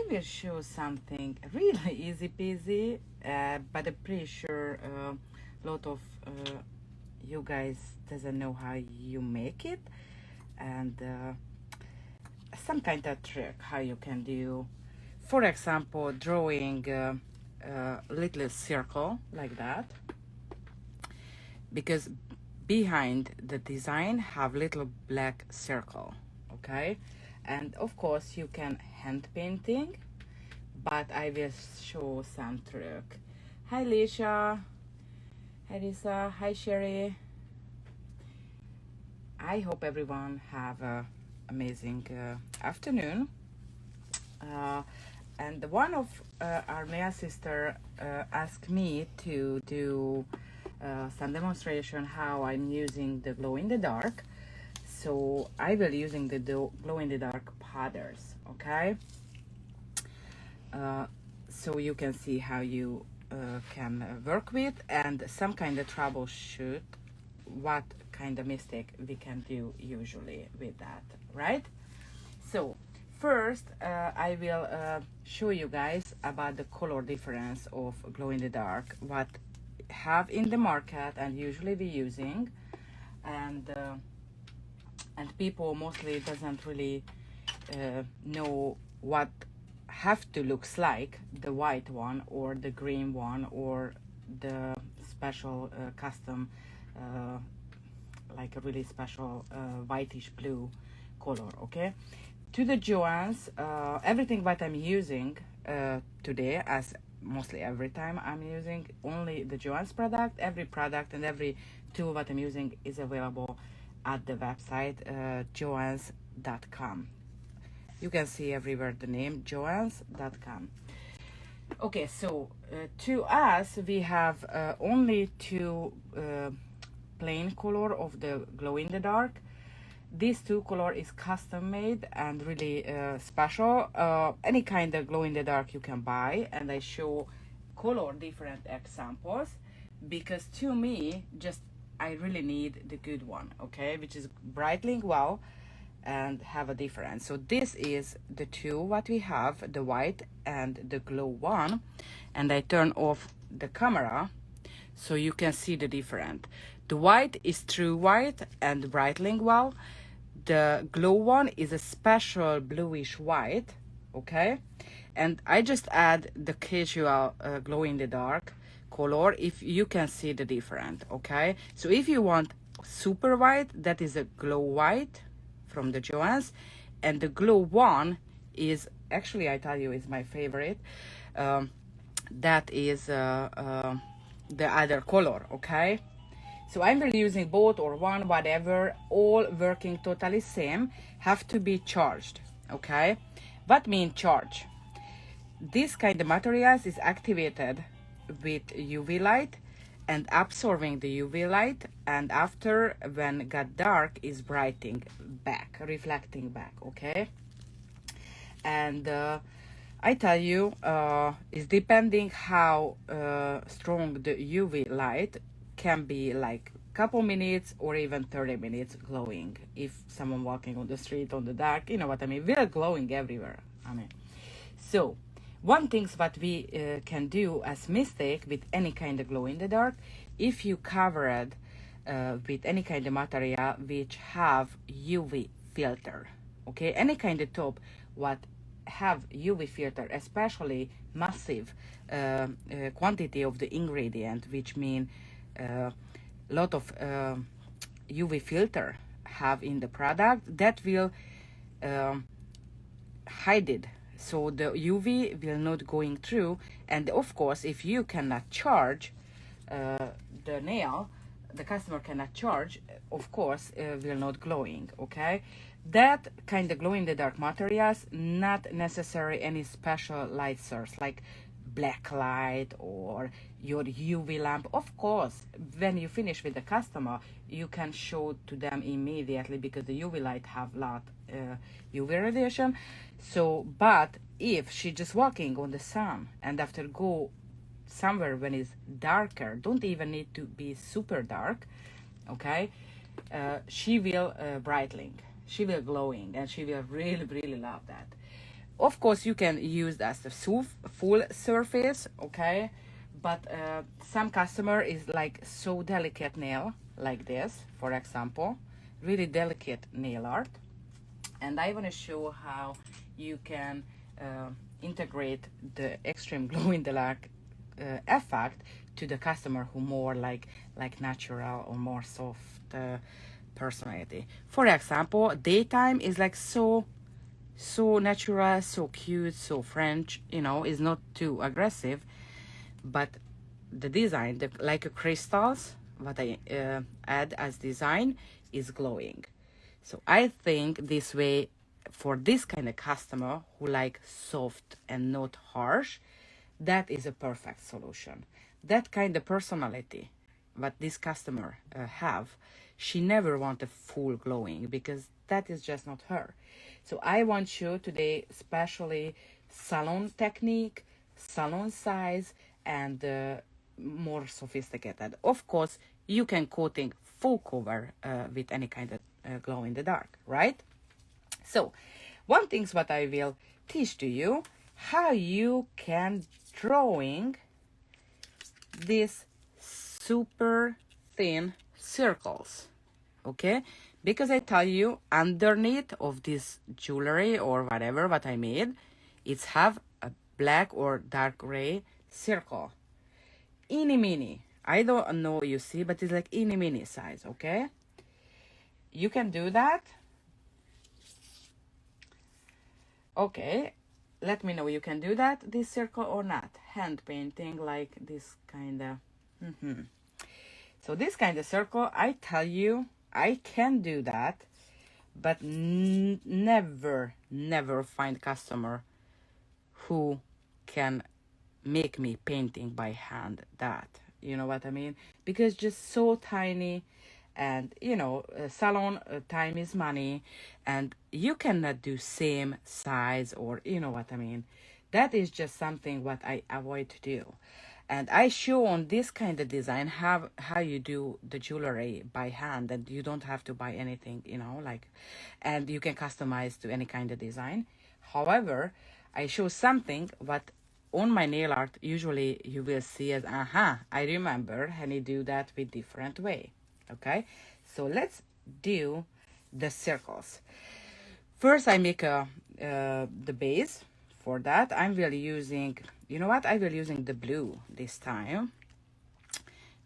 will show something really easy peasy, but I'm pretty sure a lot of you guys doesn't know how you make it, and some kind of trick how you can do, for example, drawing a little circle like that, because behind the design have little black circle, okay? And of course you can hand painting, but I will show some trick. Hi Lisha, hi Lisa, hi Sherry. I hope everyone have a amazing afternoon. And one of our nail sister asked me to do some demonstration how I'm using the glow in the dark. So I will using the glow in the dark powders, okay? So you can see how you can work with, and some kind of troubleshoot what kind of mistake we can do usually with that, right? So first I will show you guys about the color difference of glow in the dark, what have in the market and usually we using, and people mostly doesn't really know what have to looks like, the white one or the green one or the special custom like a really special whitish blue color, okay? To the Joann's, everything what I'm using today, as mostly every time I'm using only the Joann's product. Every product and every tool what I'm using is available at the website joanns.com. You can see everywhere the name joanns.com. Okay, so to us we have only two plain color of the glow in the dark. These two color is custom made and really special. Any kind of glow in the dark you can buy, and I show color different examples because to me just I really need the good one, okay, which is brightening well and have a difference. So this is the two what we have, the white and the glow one, and I turn off the camera so you can see the difference. The white is true white and brightening well. The glow one is a special bluish white, okay? And I just add the casual glow in the dark color if you can see the difference, okay? So if you want super white, that is a glow white from the Joann's, and the glow one is actually, I tell you, is my favorite. That is the other color, okay? So I'm really using both or one, whatever, all working totally same, have to be charged, okay? What mean charge? This kind of materials is activated with UV light and absorbing the UV light, and after when got dark is brightening back, reflecting back, okay? And I tell you, it's depending how strong the UV light can be, like couple minutes or even 30 minutes glowing. If someone walking on the street on the dark, you know what I mean, we're glowing everywhere, I mean. So one thing what we can do as mistake with any kind of glow in the dark, if you cover it with any kind of material which have UV filter, okay, any kind of top what have UV filter, especially massive quantity of the ingredient, which mean lot of UV filter have in the product, that will hide it, so the UV will not going through. And of course if you cannot charge the nail, the customer cannot charge, of course will not glowing, okay? That kind of glow in the dark materials not necessary any special light source like black light or your UV lamp. Of course when you finish with the customer you can show to them immediately because the UV light have lot UV radiation. So but if she just walking on the sun and after go somewhere when it's darker, don't even need to be super dark, okay, she will brightening, she will glowing, and she will really love that. Of course, you can use that as a full surface, okay? But some customer is like so delicate nail, like this, for example, really delicate nail art. And I want to show how you can integrate the extreme glow in the dark effect to the customer who more like natural or more soft personality. For example, daytime is like so natural, so cute, so French, you know, is not too aggressive, but the design, like a crystals, what I add as design is glowing. So I think this way, for this kind of customer who like soft and not harsh, that is a perfect solution. That kind of personality, what this customer have, she never want a full glowing because that is just not her. So I want you today, especially salon technique, salon size, and more sophisticated. Of course, you can coating full cover with any kind of glow in the dark, right? So, one thing's what I will teach to you, how you can drawing these super thin circles, okay? Because I tell you, underneath of this jewelry or whatever what I made, it's have a black or dark gray circle. Eeny mini. I don't know you see, but it's like eeny mini size, okay? You can do that. Okay, let me know you can do that, this circle or not. Hand painting like this kind of. So this kind of circle, I tell you, I can do that, but never find customer who can make me painting by hand that. You know what I mean? Because just so tiny, and you know, salon time is money, and you cannot do same size, or you know what I mean. That is just something what I avoid to do. And I show on this kind of design how you do the jewelry by hand, and you don't have to buy anything, you know, like, and you can customize to any kind of design. However, I show something what on my nail art usually you will see as I remember, and I do that with different way. Okay, so let's do the circles. First, I make the base. For that, I will using, you know what, I will using the blue this time,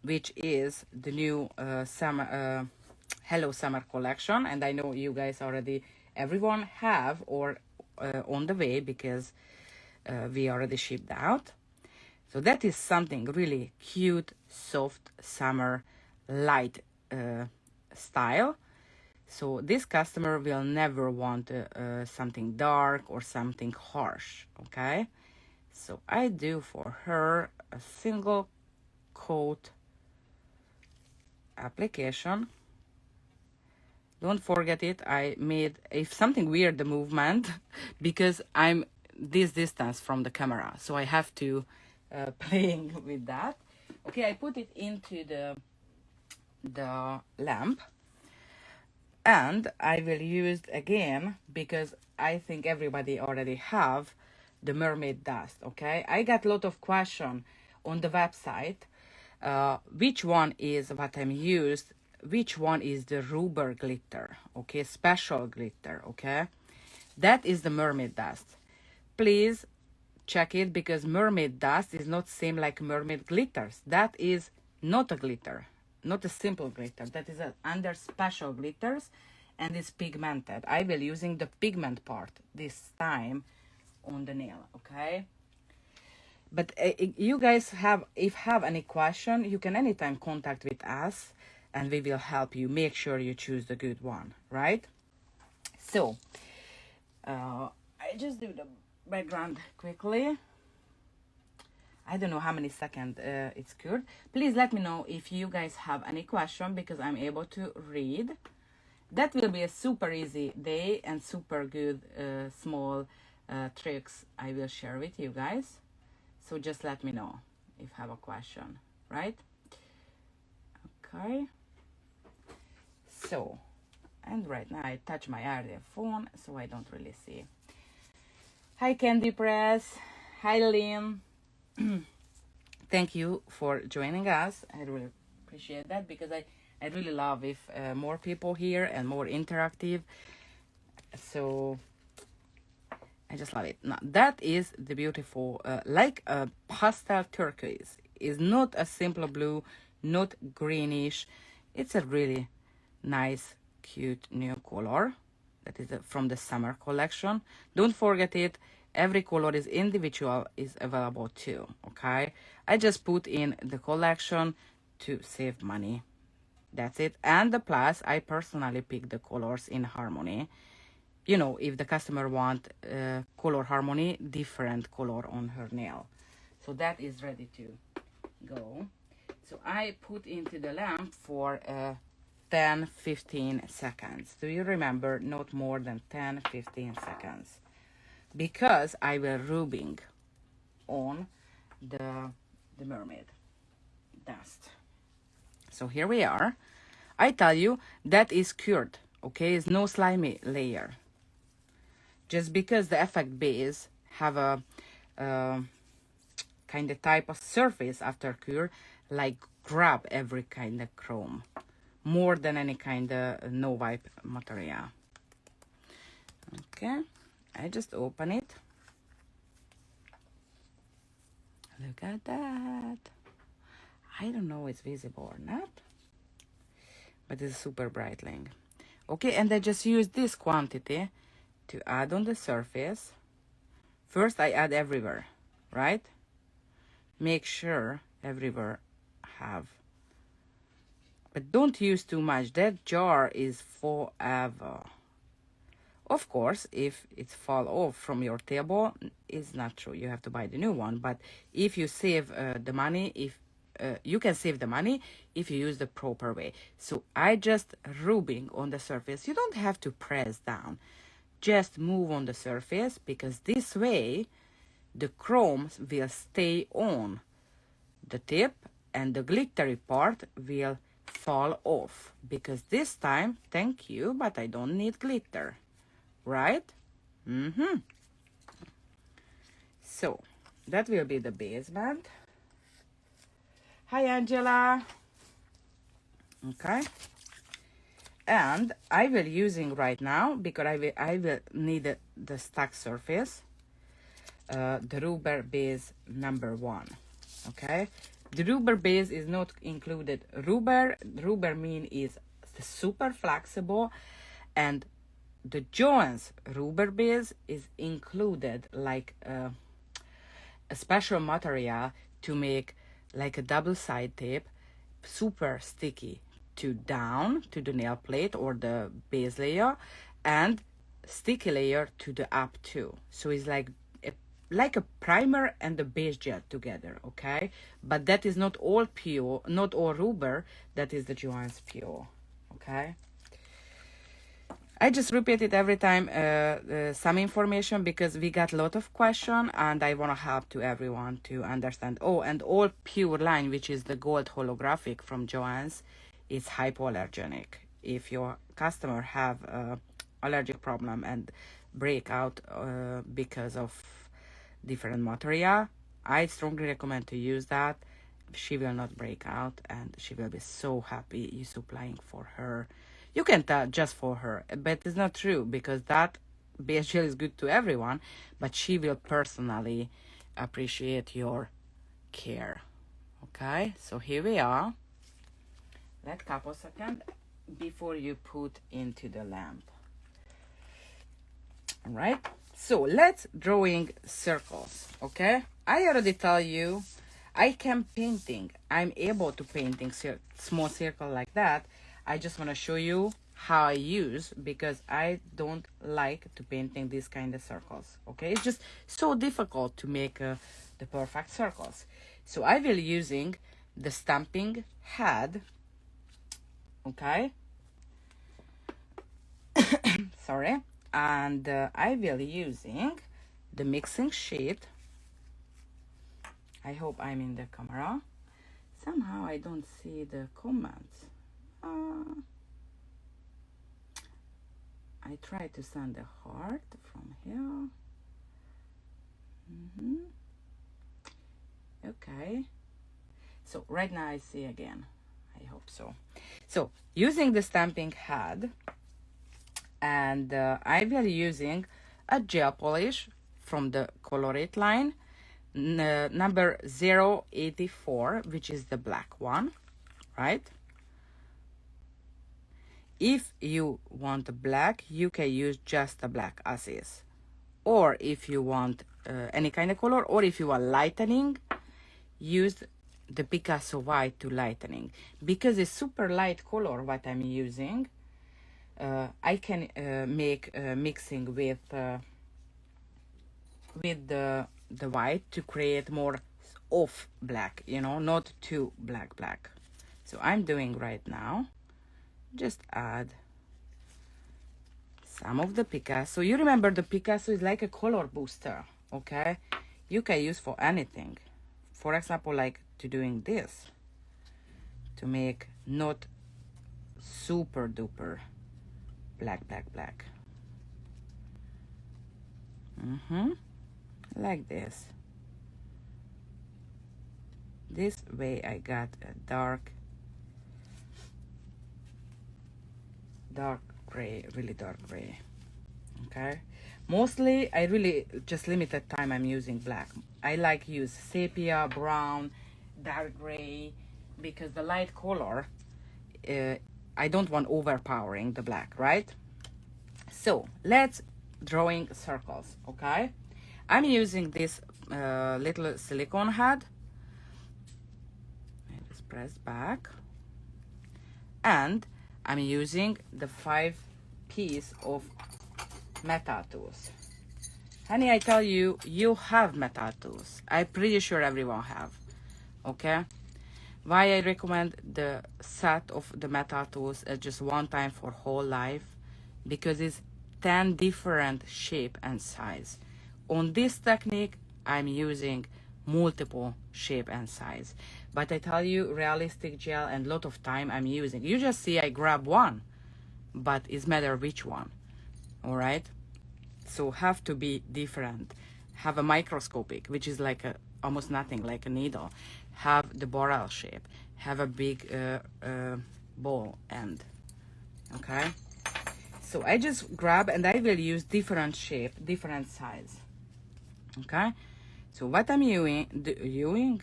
which is the new summer Hello Summer collection. And I know you guys already, everyone have or on the way, because we already shipped out. So that is something really cute, soft, summer, light style. So this customer will never want something dark or something harsh, okay? So I do for her a single coat application. Don't forget it, I made if something weird the movement because I'm this distance from the camera, so I have to playing with that. Okay, I put it into the lamp, and I will use again, because I think everybody already have the mermaid dust. Okay, I got a lot of question on the website, which one is what I'm used, which one is the rubber glitter, okay, special glitter, okay, that is the mermaid dust. Please check it, because mermaid dust is not same like mermaid glitters. That is not a glitter, not a simple glitter. That is under special glitters, and it's pigmented. I will using the pigment part this time on the nail, okay? But you guys have, if have any question, you can anytime contact with us, and we will help you. Make sure you choose the good one, right? So I just do the background quickly. I don't know how many seconds it's cured. Please let me know if you guys have any question, because I'm able to read. That will be a super easy day and super good small tricks I will share with you guys. So just let me know if you have a question, right? Okay. So, and right now I touch my RDF phone, so I don't really see. Hi Candy Press. Hi Lynn. Thank you for joining us. I really appreciate that because I really love if more people here and more interactive. So I just love it. Now, that is the beautiful, like a pastel turquoise. Is not a simple blue, not greenish. It's a really nice, cute new color. That is from the summer collection. Don't forget it. Every color is individual, is available too. Okay. I just put in the collection to save money. That's it. And the plus, I personally pick the colors in harmony. You know, if the customer want color harmony, different color on her nail. So that is ready to go. So I put into the lamp for 10-15 seconds. Do you remember? Not more than 10-15 seconds. Because I will rubbing on the mermaid dust. So here we are. I tell you, that is cured. Okay, it's no slimy layer. Just because the effect base have a kind of type of surface after cure, like grab every kind of chrome, more than any kind of no wipe material. Okay, I just open it. Look at that. I don't know if it's visible or not, but it's super brightening. Okay, and I just use this quantity to add on the surface. First I add everywhere, right? Make sure everywhere have. But don't use too much. That jar is forever. Of course, if it fall off from your table, it's not true. You have to buy the new one. But if you save the money, if you can save the money if you use the proper way. So I just rubbing on the surface. You don't have to press down. Just move on the surface because this way the chrome will stay on the tip and the glittery part will fall off because this time, thank you, but I don't need glitter, right? So that will be the basement. Hi Angela. Okay, and I will using right now because I will need the stack surface, the rubber base number 1. Okay, the rubber base is not included. Rubber mean is super flexible, and the Joann's rubber base is included like a special material to make like a double side tape, super sticky to down to the nail plate or the base layer, and sticky layer to the up too. So it's like a primer and the base gel together. Okay, but that is not all pure, not all rubber. That is the Joann's pure. Okay, I just repeat it every time, some information, because we got a lot of question and I want to help to everyone to understand. Oh, and all pure line, which is the gold holographic from Joann's, is hypoallergenic. If your customer have allergic problem and breakout because of different material, I strongly recommend to use that. She will not break out and she will be so happy you supplying for her. You can tell just for her, but it's not true because that base gel is good to everyone, but she will personally appreciate your care. Okay, so here we are. Let couple seconds before you put into the lamp. All right, so let's drawing circles. Okay, I already tell you I can painting. I'm able to painting small circle like that. I just want to show you how I use, because I don't like to painting these kind of circles. Okay, it's just so difficult to make the perfect circles. So I will using the stamping head. Okay, sorry, and I will using the mixing sheet. I hope I'm in the camera. Somehow I don't see the comments. I try to send a heart from here. Okay, so right now I see again. I hope so. So using the stamping head, and I will using a gel polish from the Colorate line, number 084, which is the black one, right? If you want a black, you can use just a black as is. Or if you want any kind of color, or if you are lightening, use the Picasso white to lightening. Because it's super light color what I'm using, I can make mixing with the white to create more off black, you know, not too black. So I'm doing right now, just add some of the Picasso. You remember the Picasso is like a color booster, okay? You can use for anything. For example, like to doing this, to make not super duper black. Like this. This way I got a dark gray, really dark gray. Okay, mostly I really just limited time I'm using black. I like use sepia, brown, dark gray, because the light color I don't want overpowering the black, right? So let's drawing circles. Okay, I'm using this little silicone head. I just press back, and I'm using the 5 piece of metal tools. Honey, I tell you, you have metal tools. I'm pretty sure everyone have. Okay? Why I recommend the set of the metal tools at just one time for whole life? Because it's 10 different shape and size. On this technique, I'm using multiple shape and size. But I tell you, realistic gel and lot of time I'm using. You just see I grab one, but it's matter which one. All right? So have to be different. Have a microscopic, which is like a almost nothing, like a needle. Have the barrel shape. Have a big ball end. Okay? So I just grab and I will use different shape, different size. Okay? So what I'm doing,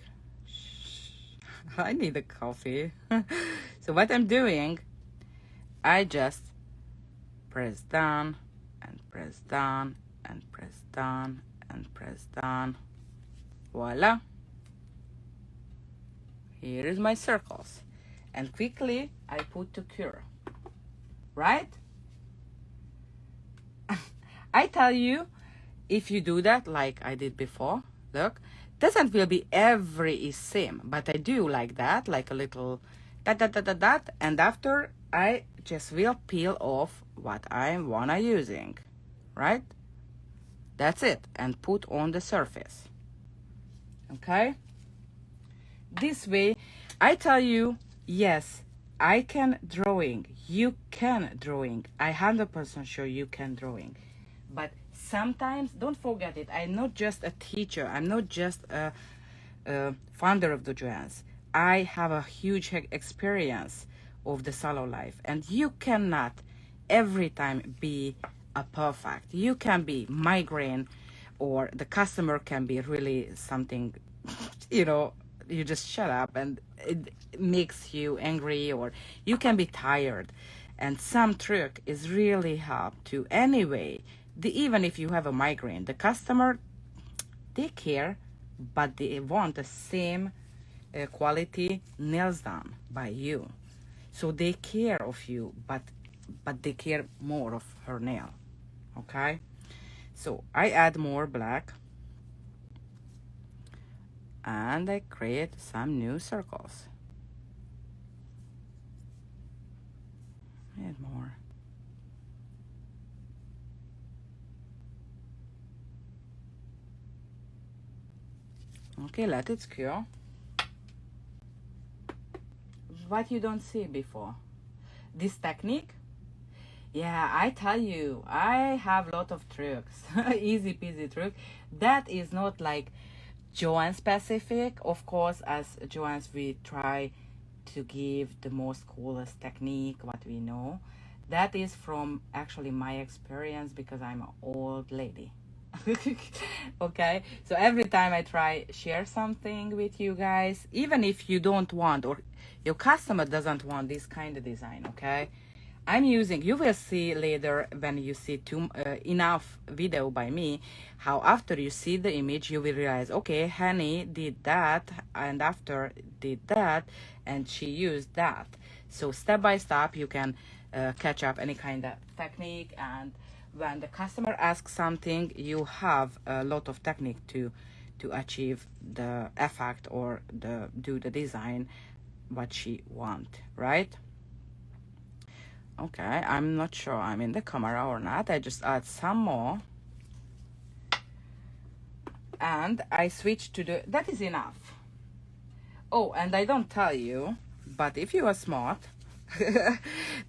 I need a coffee. So what I'm doing, I just press down and press down and press down and press down. Voila. Here is my circles. And quickly I put to cure. Right? I tell you, if you do that like I did before, look, doesn't will be every is same, but I do like that, like a little dot, and after I just will peel off what I wanna using, right? That's it, and put on the surface. Okay? This way, I tell you, yes, I can drawing, you can drawing, I 100% sure you can drawing, but sometimes, don't forget it, I'm not just a teacher, I'm not just a founder of the Joann's. I have a huge experience of the salon life, and you cannot every time be a perfect. You can be migraine, or the customer can be really something, you know, you just shut up and it makes you angry, or you can be tired. And some trick is really help to anyway. Even if you have a migraine, the customer, they care, but they want the same quality nails done by you. So they care of you, but they care more of her nail. Okay? So I add more black, and I create some new circles. Add more. Okay, let it cure. What you don't see before. This technique, Yeah, I tell you, I have a lot of tricks. Easy peasy trick. That is not like Joanne specific. Of course, as Joanne's, we try to give the most coolest technique what we know. That is from actually my experience because I'm an old lady. Okay, so every time I try share something with you guys, even if you don't want or your customer doesn't want this kind of design, okay, I'm using, you will see later when you see enough video by me, how after you see the image, you will realize, okay, Honey did that and after did that and she used that. So step by step, you can catch up any kind of technique, and when the customer asks something, you have a lot of technique to achieve the effect or do the design what she want, right? Okay, I'm not sure I'm in the camera or not. I just add some more. And I switch to that is enough. Oh, and I don't tell you, but if you are smart,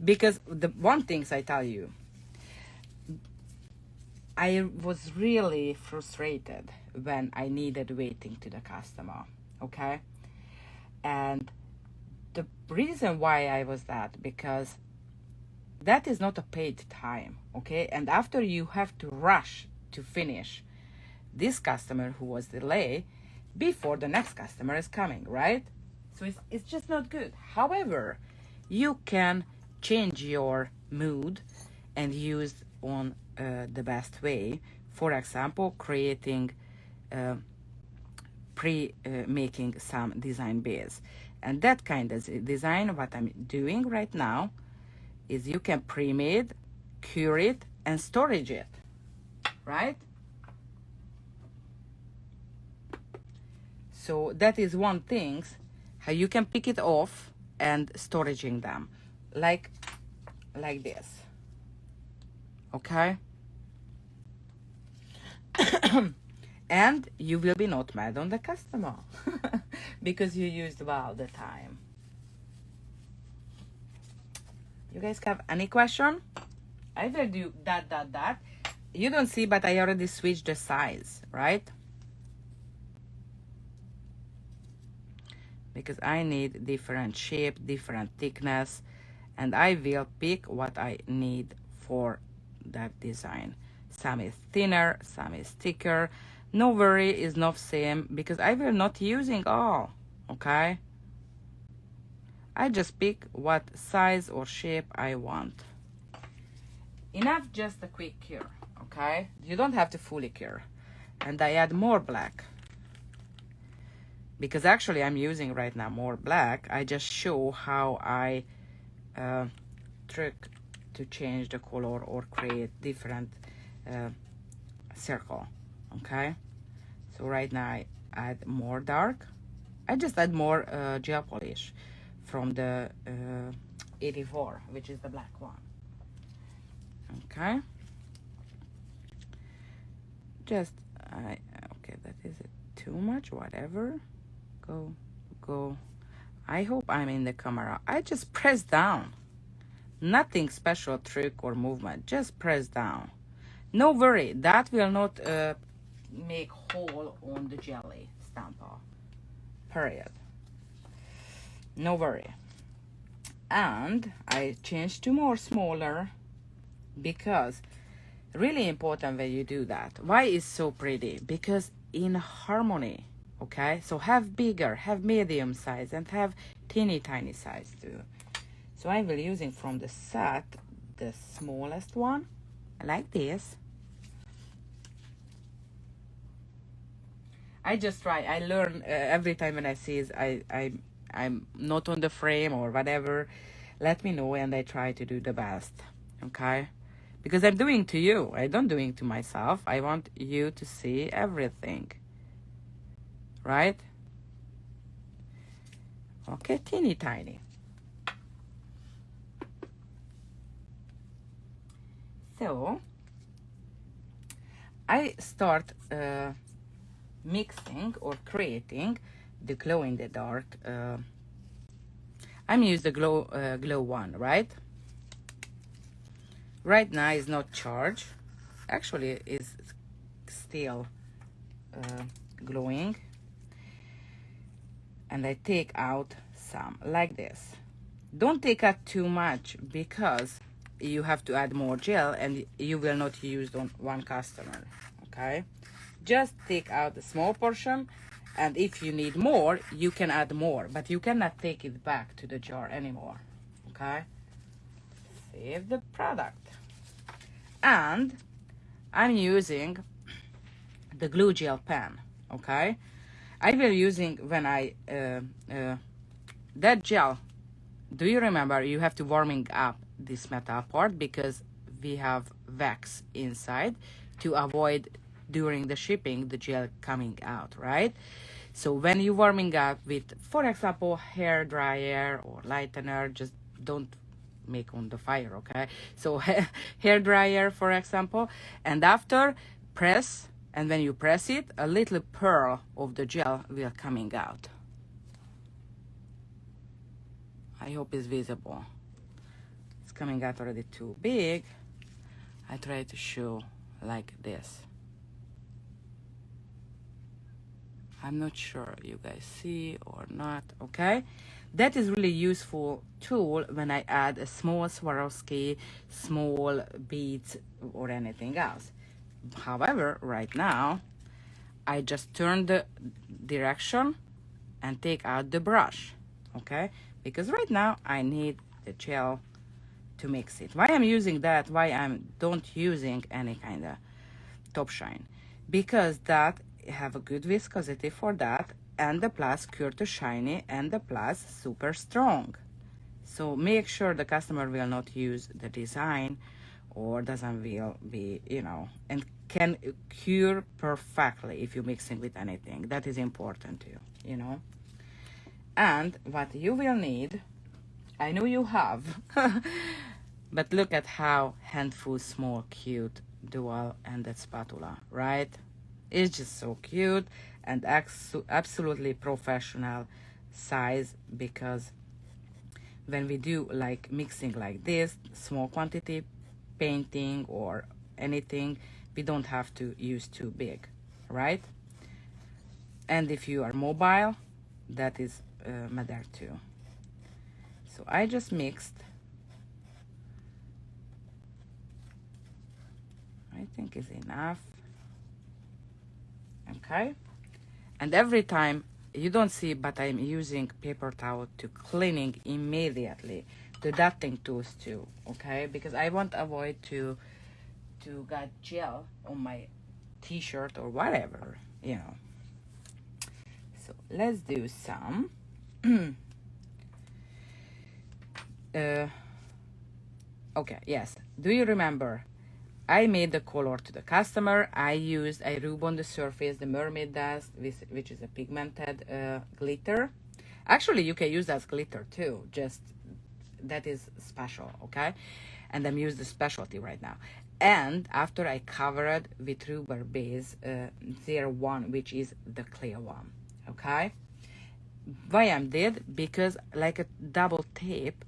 because the one things I tell you, I was really frustrated when I needed waiting to the customer, okay? And the reason why I was that, because that is not a paid time, okay? And after you have to rush to finish this customer who was delayed before the next customer is coming, right? So it's just not good. However, you can change your mood and use on the best way. For example, creating making some design base, and that kind of design what I'm doing right now is you can pre-made, curate, and storage it, right? So that is one thing, how you can pick it off and storaging them, like this, okay? And you will be not mad on the customer because you used well the time. You guys have any question? I will do that. You don't see, but I already switched the size, right? Because I need different shape, different thickness, and I will pick what I need for that design. Some is thinner, some is thicker. No worry, is not same because I will not using all, okay? I just pick what size or shape I want. Enough just a quick cure, okay? You don't have to fully cure. And I add more black. Because actually I'm using right now more black. I just show how I trick to change the color or create different circle, okay? So right now I add more dark. I just add more gel polish from the 84, which is the black one, okay? Just okay, that is it too much, whatever. Go. I hope I'm in the camera. I just press down. Nothing special trick or movement, just press down. No worry, that will not make hole on the jelly stamper, period. No worry. And I changed to more smaller because really important when you do that. Why is so pretty? Because in harmony, okay? So have bigger, have medium size, and have teeny tiny size too. So I will using from the set the smallest one, like this. I just try. I learn every time when I see it, I'm not on the frame or whatever. Let me know and I try to do the best, okay? Because I'm doing to you. I don't doing to myself. I want you to see everything, right? Okay, teeny tiny. So I start mixing or creating the glow in the dark. I'm using the glow one, right? Right now it's not charged. Actually, it's still glowing. And I take out some like this. Don't take out too much because you have to add more gel and you will not use on one customer, okay? Just take out a small portion, and if you need more, you can add more, but you cannot take it back to the jar anymore, okay? Save the product. And I'm using the glue gel pen, okay? I will using when I that gel. Do you remember you have to warming up this metal part because we have wax inside to avoid during the shipping the gel coming out, right? So when you warming up with, for example, hair dryer or lightener, just don't make on the fire, okay? So hair dryer, for example, and after press, and when you press it, a little pearl of the gel will coming out. I hope it's visible. It's coming out already too big. I try to show like this. I'm not sure you guys see or not, okay? That is really useful tool when I add a small Swarovski, small beads or anything else. However, right now, I just turn the direction and take out the brush, okay? Because right now I need the gel to mix it. Why I'm using that, why I'm don't using any kind of top shine? Because that have a good viscosity for that, and the plus cure to shiny, and the plus super strong. So make sure the customer will not use the design or doesn't will be, you know, and can cure perfectly if you mixing with anything. That is important too, you know. And what you will need, I know you have, but look at how handful small, cute dual-ended spatula, right? It's just so cute and absolutely professional size, because when we do like mixing like this, small quantity, painting or anything, we don't have to use too big, right? And if you are mobile, that is matter too. So I just mixed. I think is enough. Okay. And every time, you don't see, but I'm using paper towel to cleaning immediately. The dusting tools too, okay? Because I want to avoid to get gel on my t-shirt or whatever, you know. So let's do some. Okay, yes. Do you remember? I made the color to the customer. I rub on the surface the mermaid dust, which is a pigmented glitter. Actually, you can use that glitter too, just that is special, okay? And I'm using the specialty right now. And after I covered with rubber base 01, which is the clear one, okay? Why I did? Because like a double tape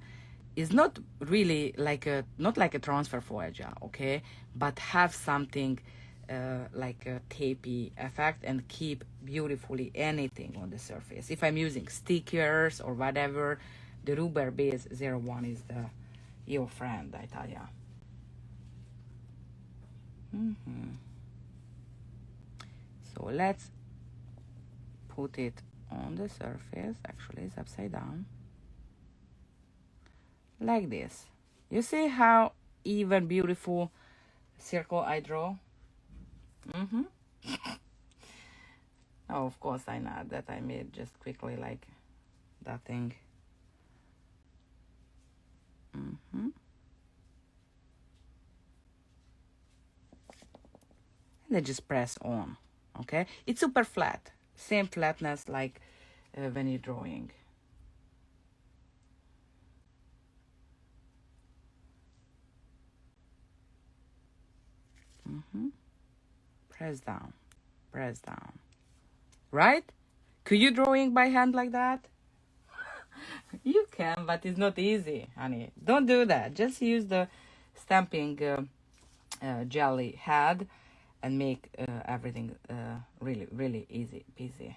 is not really like not like a transfer foil gel, okay? But have something like a tapey effect and keep beautifully anything on the surface. If I'm using stickers or whatever, the rubber base 01 is your friend, I tell ya. So let's put it on the surface. Actually, it's upside down. Like this. You see how even beautiful circle I draw? Oh, of course I know that I made just quickly like that thing. And then just press on, okay? It's super flat. Same flatness like when you're drawing. Press down, press down. Right? Could you drawing by hand like that? You can, but it's not easy, honey. Don't do that. Just use the stamping jelly head and make everything really, really easy peasy.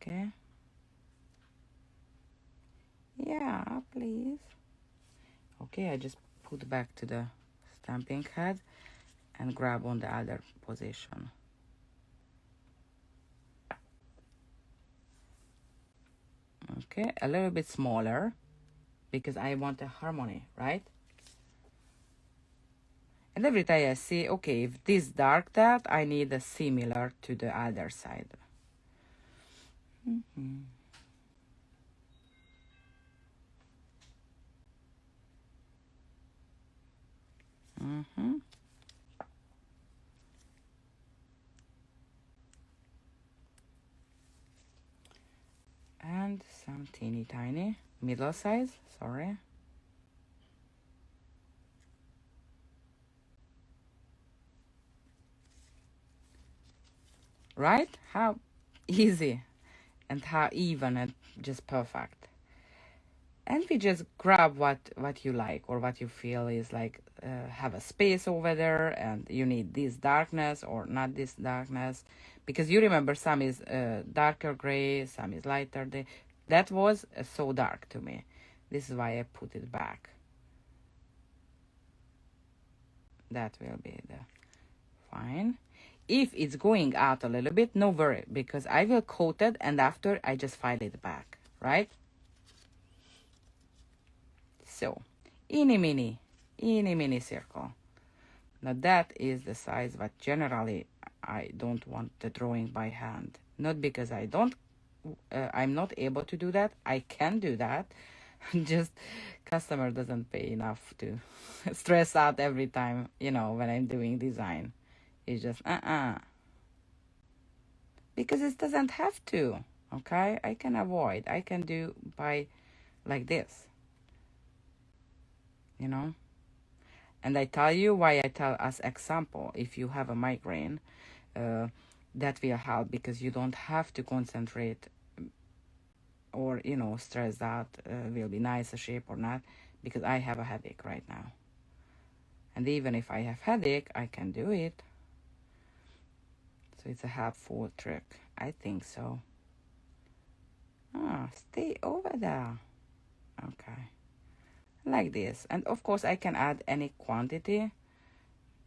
Okay. Yeah, please. Okay, I just put back to the stamping head and grab on the other position. Okay, a little bit smaller because I want a harmony, right? And every time I see, okay, if this dark that, I need a similar to the other side. And some teeny tiny, middle size, sorry. Right? How easy and how even and just perfect. And we just grab what you like or what you feel is like have a space over there and you need this darkness or not this darkness, because you remember some is darker gray, some is lighter. That was so dark to me. This is why I put it back. That will be the fine. If it's going out a little bit, no worry, because I will coat it and after I just file it back, right? So, eeny mini circle. Now that is the size, but generally I don't want the drawing by hand. Not because I'm not able to do that. I can do that. Just customer doesn't pay enough to stress out every time, when I'm doing design. It's just, because it doesn't have to, okay? I can avoid. I can do by like this, And I tell you why I tell as example, if you have a migraine, that will help because you don't have to concentrate or, stress out will be nice a shape or not, because I have a headache right now. And even if I have headache, I can do it. So it's a helpful trick. I think so. Stay over there. Okay. Like this. And of course I can add any quantity.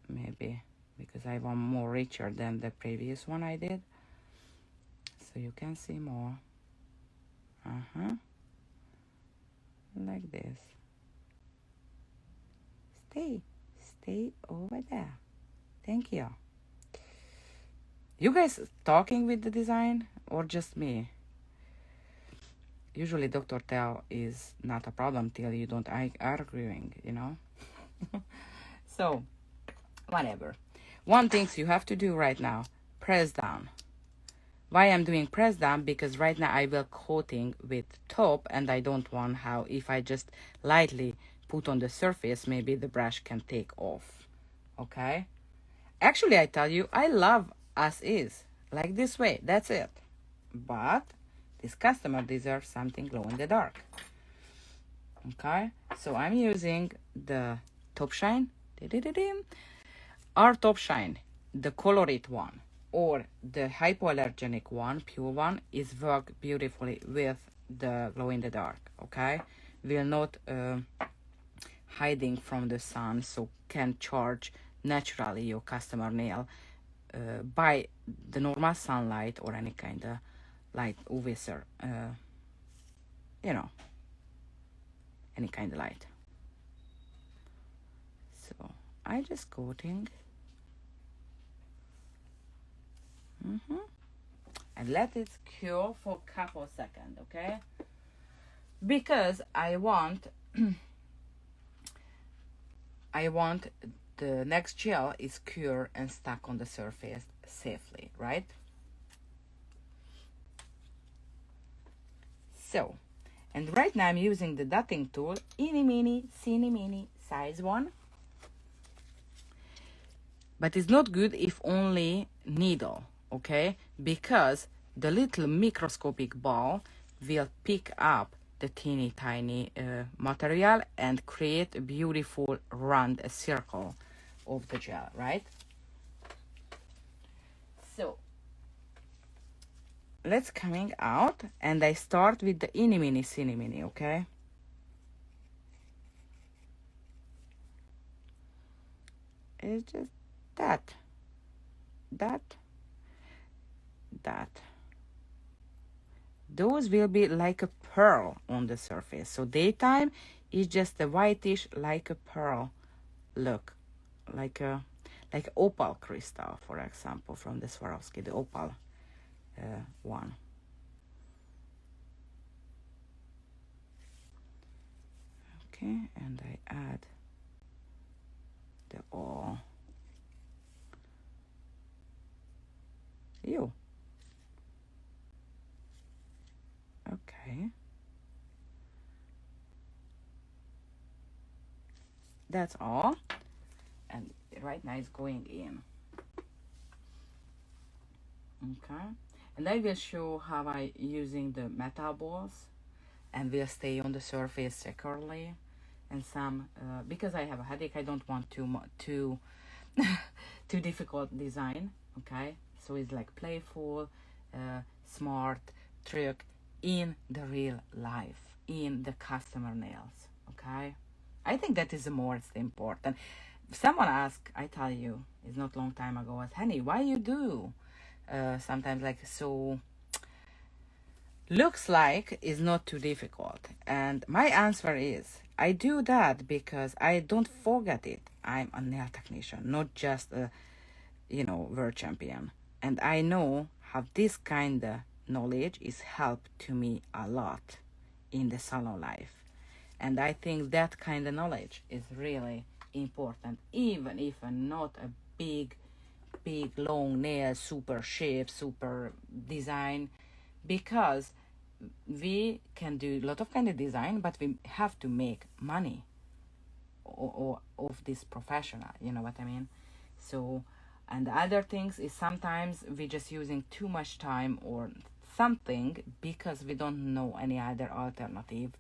Maybe because I want more richer than the previous one I did. So you can see more. Like this. Stay over there. Thank you. You guys talking with the design or just me? Usually Dr. Tell is not a problem till you don't arguing, So, whatever. One thing you have to do right now, press down. Why I'm doing press down? Because right now I will coating with top and I don't want how if I just lightly put on the surface, maybe the brush can take off. Okay? Actually, I tell you, I love as is. Like this way. That's it. But this customer deserves something glow in the dark. Okay? So I'm using the Top Shine. Our Top Shine, the Colorite one, or the hypoallergenic one, pure one, is work beautifully with the glow in the dark. Okay? Will not hiding from the sun, so can charge naturally your customer nail by the normal sunlight or any kind of light, UV, any kind of light. So I just coating and let it cure for a couple seconds, okay? Because I want the next gel is cured and stuck on the surface safely, right? So, and right now I'm using the dotting tool, eeny meeny size 1. But it's not good if only needle, okay? Because the little microscopic ball will pick up the teeny tiny material and create a beautiful round circle of the gel, right? So let's coming out, and I start with the eeny meeny cinny mini, okay? It's just that, that, that. Those will be like a pearl on the surface. So daytime is just a whitish like a pearl look, like a opal crystal, for example, from the Swarovski, the opal one. Okay, and I add the all. You. Okay. That's all. And right now it's going in. Okay. And I will show how I using the metal balls and will stay on the surface securely. And some, because I have a headache, I don't want too too difficult design. Okay. So it's like playful, smart trick in the real life, in the customer nails. Okay. I think that is the most important. If someone asked, I tell you, it's not long time ago, was, honey, why you do sometimes like so looks like is not too difficult? And my answer is, I do that because I don't forget it. I'm a nail technician, not just a, world champion. And I know how this kind of knowledge is helped to me a lot in the salon life. And I think that kind of knowledge is really important, even if not a big, long nail, super shape, super design, because we can do a lot of kind of design, but we have to make money or of this professional, you know what I mean? So, and the other things is sometimes we just using too much time or something because we don't know any other alternative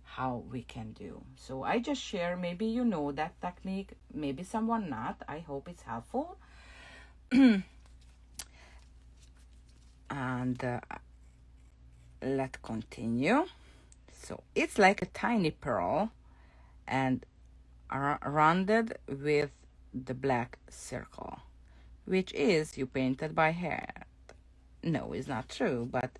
how we can do. So I just share, maybe you know that technique, maybe someone not. I hope it's helpful. And let's continue. So it's like a tiny pearl and rounded with the black circle, which is you painted by hand. No, it's not true, but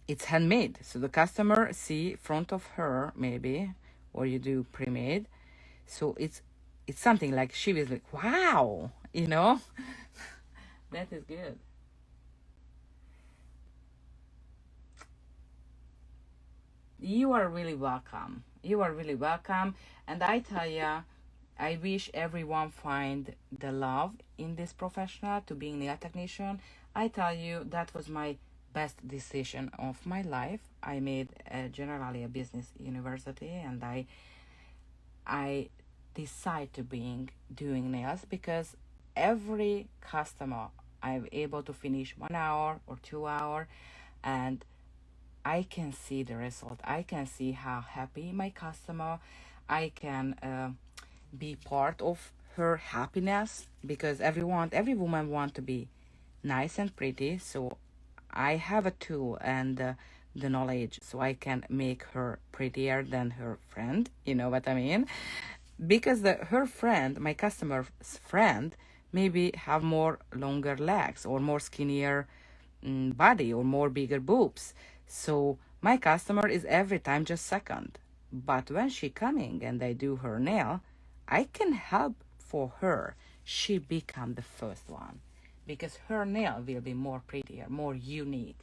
it's handmade. So the customer see front of her maybe, or you do pre-made. So it's something like she was like, wow, that is good. You are really welcome. You are really welcome. And I tell ya, I wish everyone find the love in this professional to being nail technician. I tell you, that was my best decision of my life. I made generally a business university, and I decide to being doing nails because every customer I'm able to finish 1 hour or 2 hour, and I can see the result. I can see how happy my customer. I can be part of her happiness because every woman want to be nice and pretty. So I have a tool and the knowledge, so I can make her prettier than her friend. You know what I mean? Because her friend, my customer's friend, maybe have more longer legs or more skinnier body or more bigger boobs. So my customer is every time just second. But when she coming and I do her nail, I can help for her. She become the first one because her nail will be more prettier, more unique,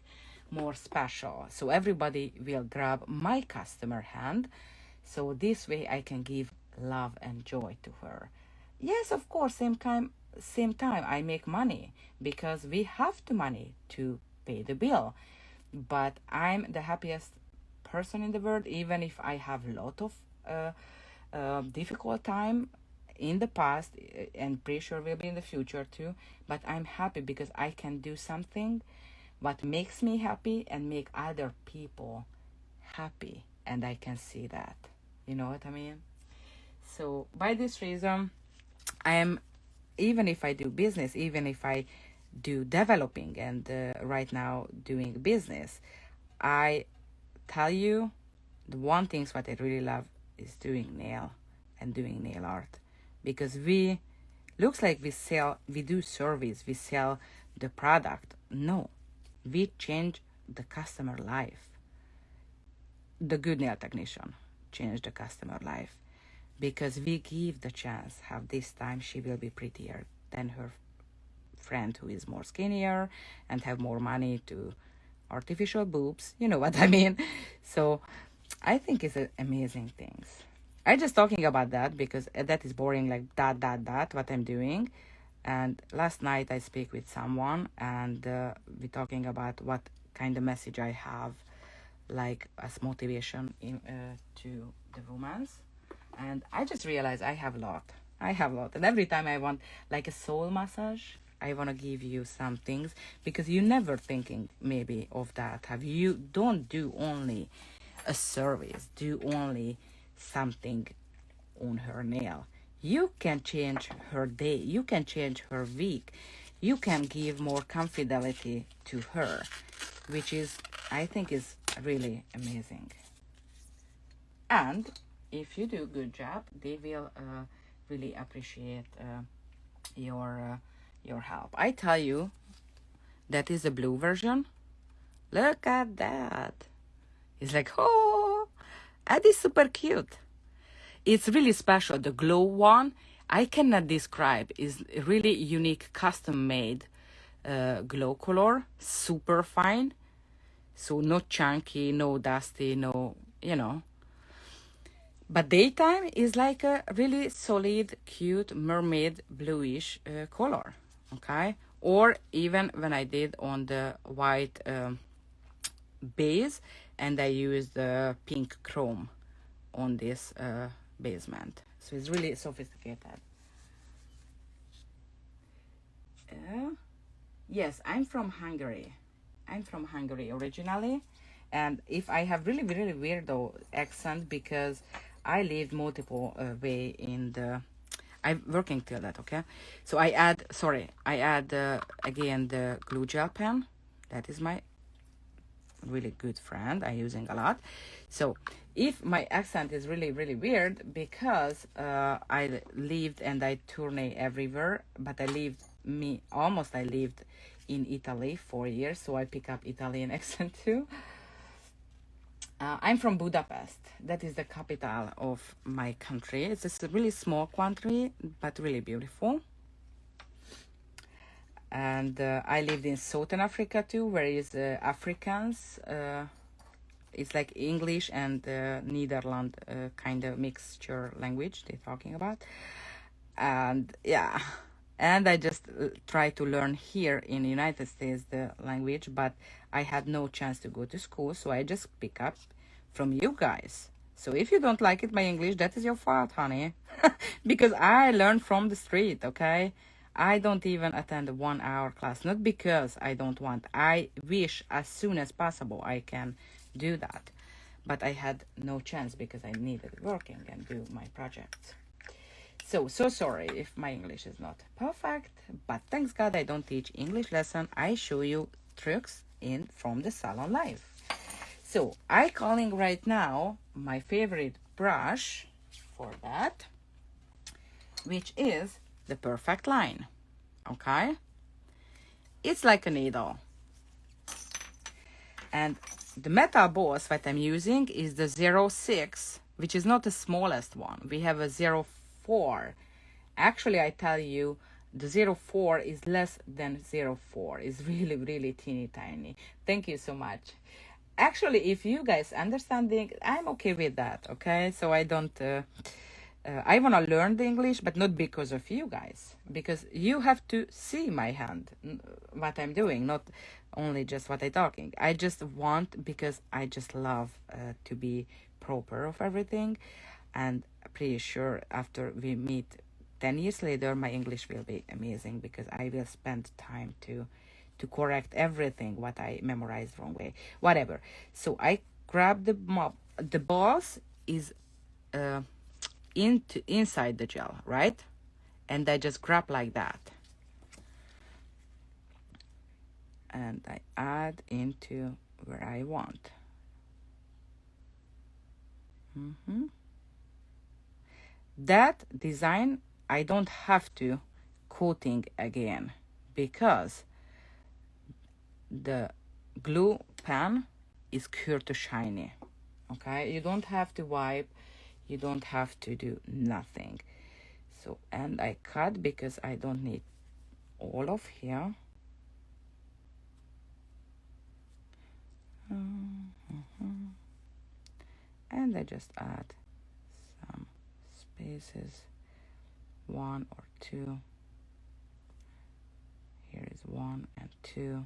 more special. So everybody will grab my customer hand. So this way I can give love and joy to her. Yes, of course, same time I make money because we have the money to pay the bill. But I'm the happiest person in the world, even if I have a lot of difficult time in the past, and pretty sure will be in the future too. But I'm happy because I can do something what makes me happy and make other people happy, and I can see that. You know what I mean? So by this reason, I am, even if I do business, even if I do developing and right now doing business, I tell you the one thing what I really love is doing nail and doing nail art, because we looks like we do service, we sell the product. No, we change the customer life. The good nail technician change the customer life, because we give the chance how this time she will be prettier than her friend who is more skinnier and have more money to artificial boobs. You know what I mean? So I think it's amazing things. I just talking about that because that is boring, like that what I'm doing. And last night I speak with someone, and we talking about what kind of message I have, like as motivation to the women. And I just realized I have a lot. And every time I want like a soul massage, I want to give you some things, because you never thinking maybe of that. Have you don't do only a service, do only something on her nail. You can change her day, you can change her week, you can give more confidence to her, which is, I think, is really amazing. And if you do a good job, they will really appreciate your help. I tell you, that is the blue version. Look at that. It's like, oh, that is super cute. It's really special. The glow one, I cannot describe. Is really unique, custom made glow color, super fine. So not chunky, no dusty, no, you know. But daytime is like a really solid, cute mermaid bluish color, okay? Or even when I did on the white base, and I used the pink chrome on this basement. So it's really sophisticated. Yes, I'm from Hungary. I'm from Hungary originally. And if I have really, really weirdo accent, because I lived multiple way in the, I'm working till that, okay? So I add again the glue gel pen. That is my really good friend. I'm using a lot. So if my accent is really, really weird, because I lived and I tournee everywhere, but I lived in Italy 4 years, so I pick up Italian accent too. I'm from Budapest. That is the capital of my country. It's just a really small country, but really beautiful. And I lived in Southern Africa too, where is Afrikaans. It's like English and Netherlands kind of mixture language they're talking about. And yeah, and I just try to learn here in the United States the language, but I had no chance to go to school, so I just pick up from you guys. So if you don't like it, my English, that is your fault, honey. Because I learned from the street, okay? I don't even attend a 1 hour class, not because I don't want. I wish as soon as possible I can do that. But I had no chance because I needed working and do my projects. So sorry if my English is not perfect, but thanks God I don't teach English lesson. I show you tricks from the salon life. So I calling right now my favorite brush for that, which is the Perfect Line. Okay, it's like a needle, and the Metal Boss that I'm using is the 06, which is not the smallest one. We have a 04. Actually, I tell you, the 04 is less than 04. It's really, really teeny tiny. Thank you so much. Actually, if you guys understanding, I'm okay with that, okay? So I don't, I want to learn the English, but not because of you guys. Because you have to see my hand, what I'm doing, not only just what I'm talking. I just want, because I just love to be proper of everything. And pretty sure after we meet 10 years later, my English will be amazing, because I will spend time to to correct everything what I memorized wrong way, whatever. So I grab the balls is inside the gel, right? And I just grab like that, and I add into where I want. That design I don't have to coating again because the glue pen is cure to shiny. Okay, you don't have to wipe, you don't have to do nothing. So, and I cut because I don't need all of here. And I just add some spaces, 1 or 2. Here is 1 and 2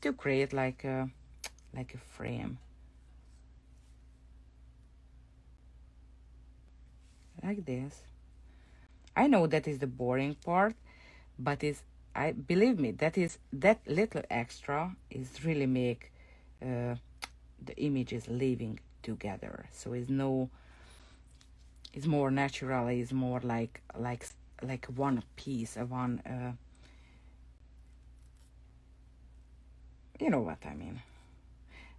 to create like a frame, like this. I know that is the boring part, but I believe me, that little extra is really make the images living together. So it's more natural. It's more like one piece of one. You know what I mean.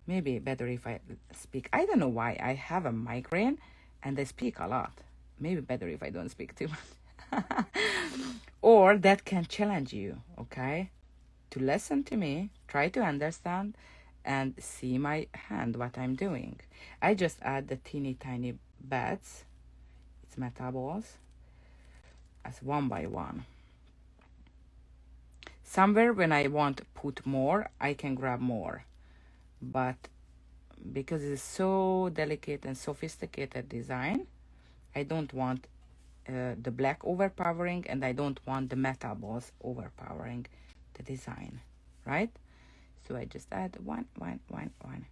Maybe better if I speak. I don't know why I have a migraine and I speak a lot. Maybe better if I don't speak too much. Or that can challenge you, okay? To listen to me, try to understand, and see my hand, what I'm doing. I just add the teeny tiny bats, it's metal balls, as 1 by 1. Somewhere when I want to put more, I can grab more. But because it's so delicate and sophisticated design, I don't want the black overpowering, and I don't want the metal balls overpowering the design, right? So I just add 1, 1, 1, 1.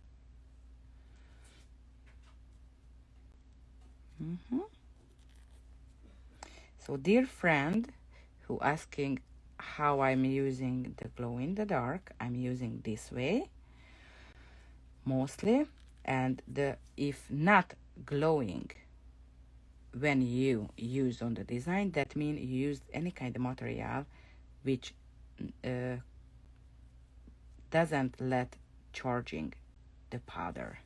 So dear friend who asking how I'm using the glow in the dark, I'm using this way mostly. And if not glowing when you use on the design, that means you used any kind of material which doesn't let charging the powder.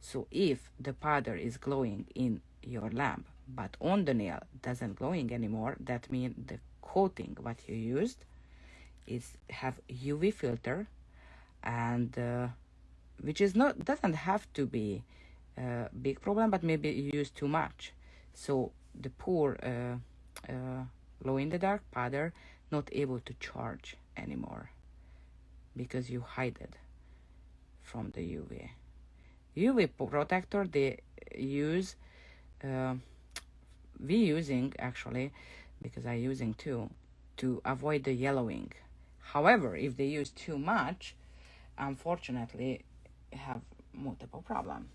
So if the powder is glowing in your lamp but on the nail doesn't glowing anymore, that means the coating what you used is have UV filter, and which is not doesn't have to be a big problem, but maybe you use too much. So the poor glow in the dark powder not able to charge anymore because you hide it from the UV. UV protector they use, we using actually, because I using too, to avoid the yellowing. However, if they use too much, unfortunately have multiple problem.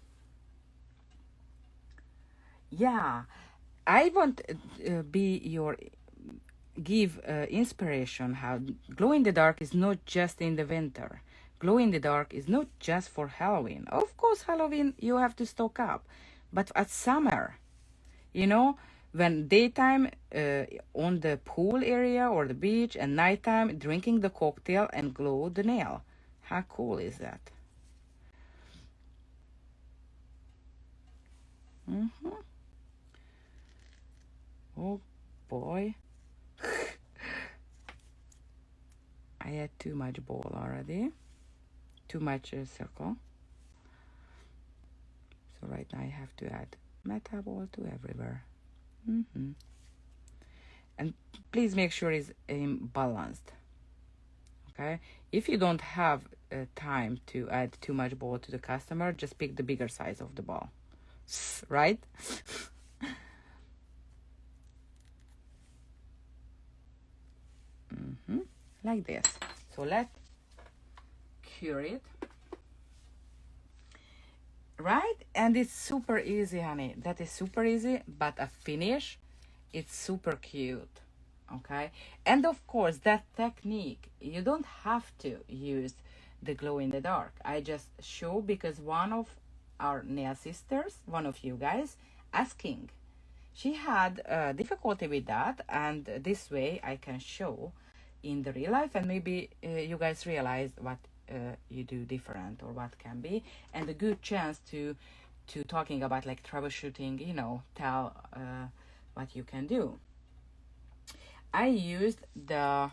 Yeah, I want be your give inspiration how glow in the dark is not just in the winter. Glow in the dark is not just for Halloween. Of course, Halloween you have to stock up, but at summer, you know, when daytime on the pool area or the beach, and nighttime drinking the cocktail and glow the nail. How cool is that? Oh boy. I had too much ball already. Too much circle. So right now I have to add meta ball to everywhere. And please make sure it's balanced. Okay, if you don't have time to add too much ball to the customer, just pick the bigger size of the ball, right? Like this. So let's cure it, right? And it's super easy, honey. That is super easy, but a finish, it's super cute. Okay, and of course that technique, you don't have to use the glow in the dark. I just show because one of our nail sisters, one of you guys, asking, she had difficulty with that, and this way I can show in the real life, and maybe you guys realize what you do different or what can be, and a good chance to talking about like troubleshooting, you know, tell what you can do. I used the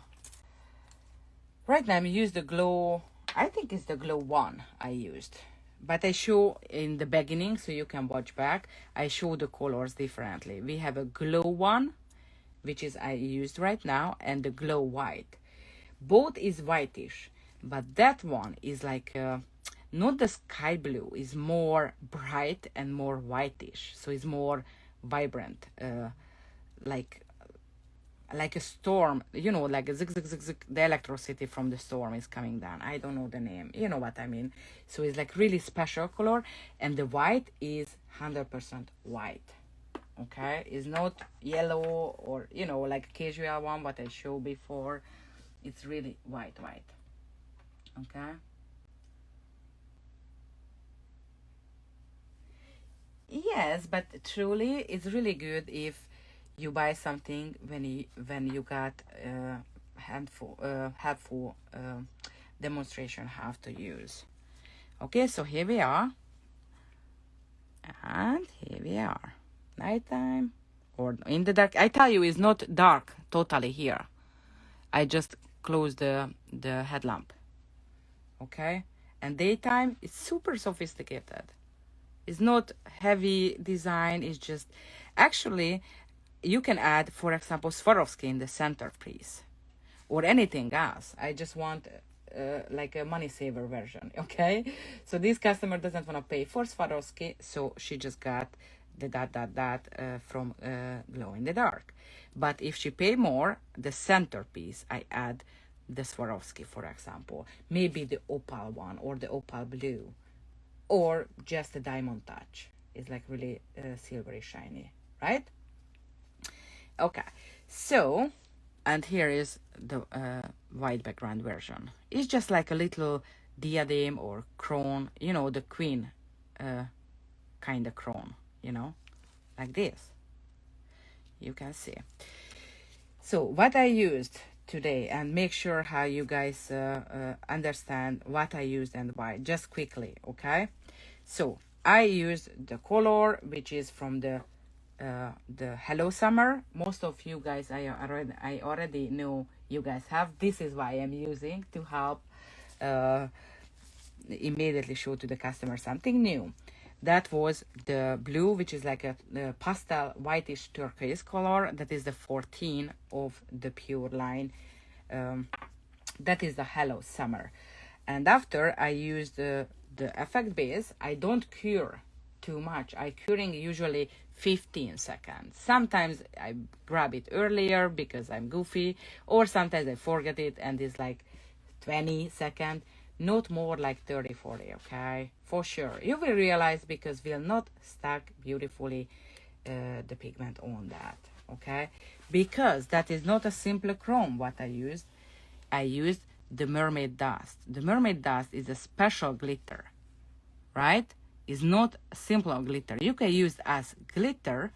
right now I use the glow, I think it's the glow one I used, but I show in the beginning so you can watch back. I show the colors differently. We have a glow one, which is I used right now, and the glow white. Both is whitish, but that one is like not the sky blue, is more bright and more whitish, so it's more vibrant, like a storm, you know, like a zig zig zig zig, the electricity from the storm is coming down. I don't know the name, you know what I mean. So it's like really special color, and the white is 100% white. Okay, it's not yellow or, you know, like casual one what I showed before. It's really white. Okay, yes, but truly it's really good if you buy something when you got helpful demonstration how to use. Okay, so here we are, and here we are, nighttime or in the dark. I tell you, it's not dark totally here. I just close the headlamp. Okay, and daytime is super sophisticated. It's not heavy design. It's just actually you can add, for example, Swarovski in the centerpiece or anything else. I just want like a money saver version. Okay, so this customer doesn't want to pay for Swarovski, so she just got the from glow in the dark. But if she pay more, the centerpiece I add the Swarovski, for example, maybe the opal one or the opal blue, or just a diamond touch. It's like really silvery shiny, right? Okay, so, and here is the white background version. It's just like a little diadem or crown, you know, the queen kind of crown, you know, like this. You can see. So what I used today, and make sure how you guys understand what I used and why, just quickly, okay? So I used the color which is from the Hello Summer. Most of you guys, I already know you guys have. This is why I'm using to help immediately show to the customer something new. That was the blue, which is like a pastel whitish turquoise color. That is the 14 of the pure line. That is the Hello Summer. And after I use the effect base, I don't cure too much. I curing usually 15 seconds. Sometimes I grab it earlier because I'm goofy, or sometimes I forget it and it's like 20 seconds, not more like 30, 40, okay? For sure. You will realize because we'll not stack beautifully the pigment on that, okay? Because that is not a simple chrome what I used. I used the mermaid dust. The mermaid dust is a special glitter, right? It's not simple glitter. You can use as glitter,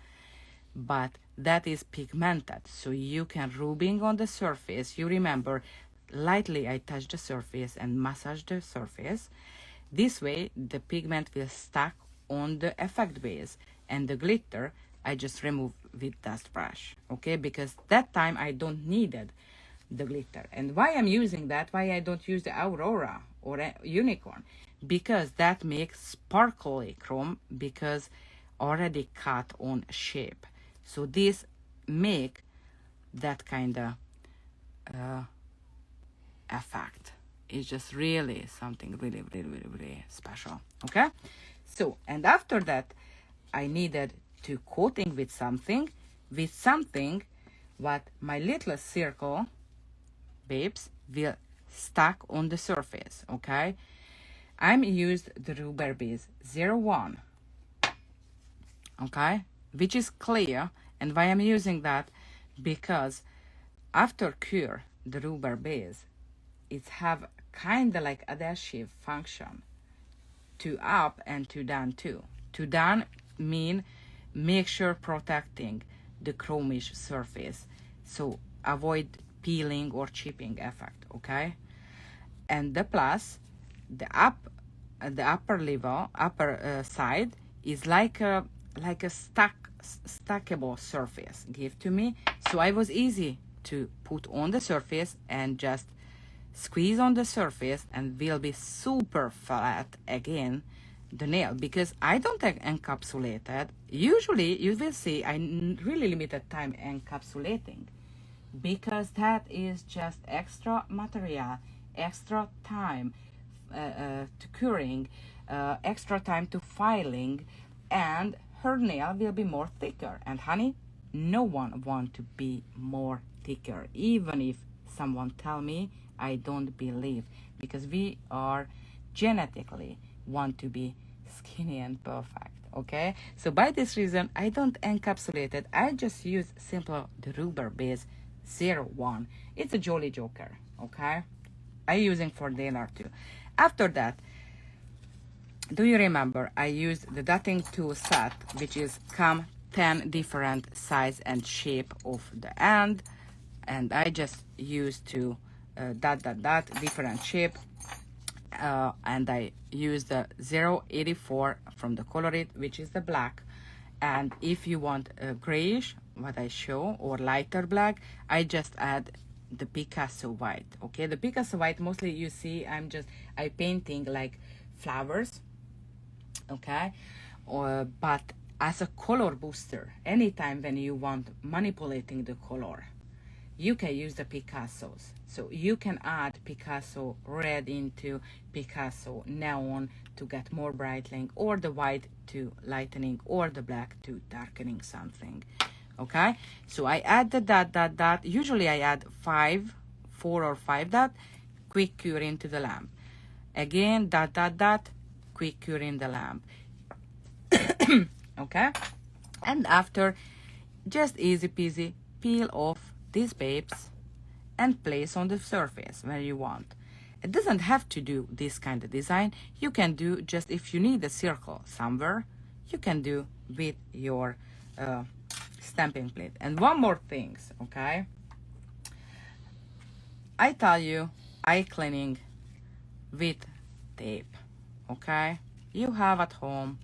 but that is pigmented. So you can rubbing on the surface. You remember, lightly I touch the surface and massage the surface. This way the pigment will stack on the effect base, and the glitter I just remove with dust brush, okay? Because that time I don't needed the glitter. And why I'm using that, why I don't use the Aurora or a Unicorn, because that makes sparkly chrome, because already cut on shape. So this make that kind of effect. It's just really something really special, okay? So, and after that I needed to coating with something what my little circle babes will stack on the surface, okay? I'm used the Rubber Base 01, okay, which is clear. And why I'm using that, because after cure, the rubber base, it have kind of like adhesive function to up and to down too. To down mean make sure protecting the chromish surface, so avoid peeling or chipping effect, okay? And the plus, the upper level, upper side is like a stackable surface give to me, so I was easy to put on the surface and just squeeze on the surface and will be super flat again the nail, because I don't encapsulate it. Usually you will see I really limited time encapsulating, because that is just extra material, extra time to curing, extra time to filing, and her nail will be more thicker. And honey, no one want to be more thicker, even if someone tell me, I don't believe, because we are genetically want to be skinny and perfect. Okay, so by this reason I don't encapsulate it. I just use simple the rubber base 01. It's a Jolly Joker. Okay, I using for dinner too. After that, do you remember I used the dotting tool set, which is come 10 different size and shape of the end, and I just used to dot different shape, and I use the 084 from the Colorit, which is the black. And if you want a grayish, what I show, or lighter black, I just add the Picasso white. Okay, the Picasso white mostly you see I painting like flowers, okay, but as a color booster, anytime when you want manipulating the color, you can use the Picassos. So you can add Picasso red into Picasso neon to get more brightening, or the white to lightening, or the black to darkening something. Okay, so I add the dot. Usually I add 4 or 5 dot, quick cure into the lamp. Again, dot, quick cure in the lamp. Okay, and after, just easy peasy, peel off these babes and place on the surface where you want. It doesn't have to do this kind of design. You can do just, if you need a circle somewhere, you can do with your stamping plate. And one more things, okay? I tell you, eye cleaning with tape, okay? You have at home,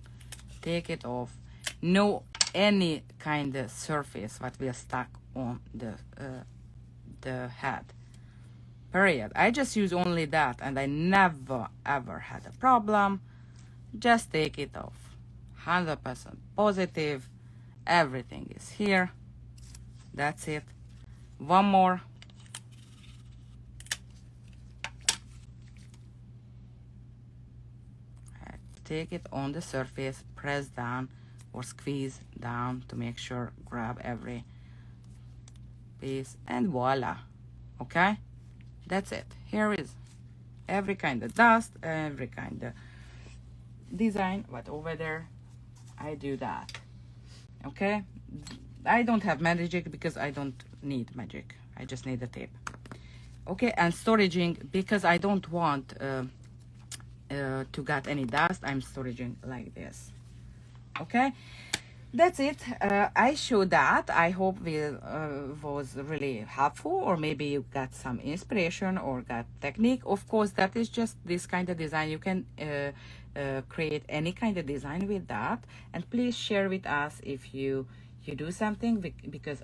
take it off. No any kind of surface what will stuck on the head. Period. I just use only that, and I never ever had a problem. Just take it off. 100% positive. Everything is here. That's it. One more. Take it on the surface, press down or squeeze down to make sure grab every piece, and voila. Okay, that's it. Here is every kind of dust, every kind of design, but over there I do that. Okay, I don't have magic because I don't need magic. I just need the tape. Okay, and storaging, because I don't want to get any dust, I'm storaging like this. Okay, that's it. I showed that. I hope it was really helpful, or maybe you got some inspiration or got technique. Of course, that is just this kind of design. You can create any kind of design with that, and please share with us if you do something, because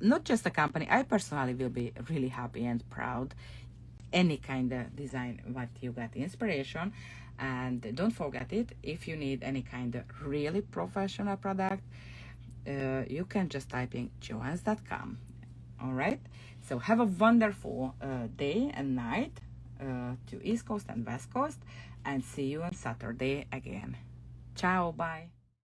not just the company, I personally will be really happy and proud any kind of design what you got inspiration. And don't forget it, if you need any kind of really professional product, you can just type in joanns.com. All right, so have a wonderful day and night to East Coast and West Coast, and see you on Saturday again. Ciao, bye.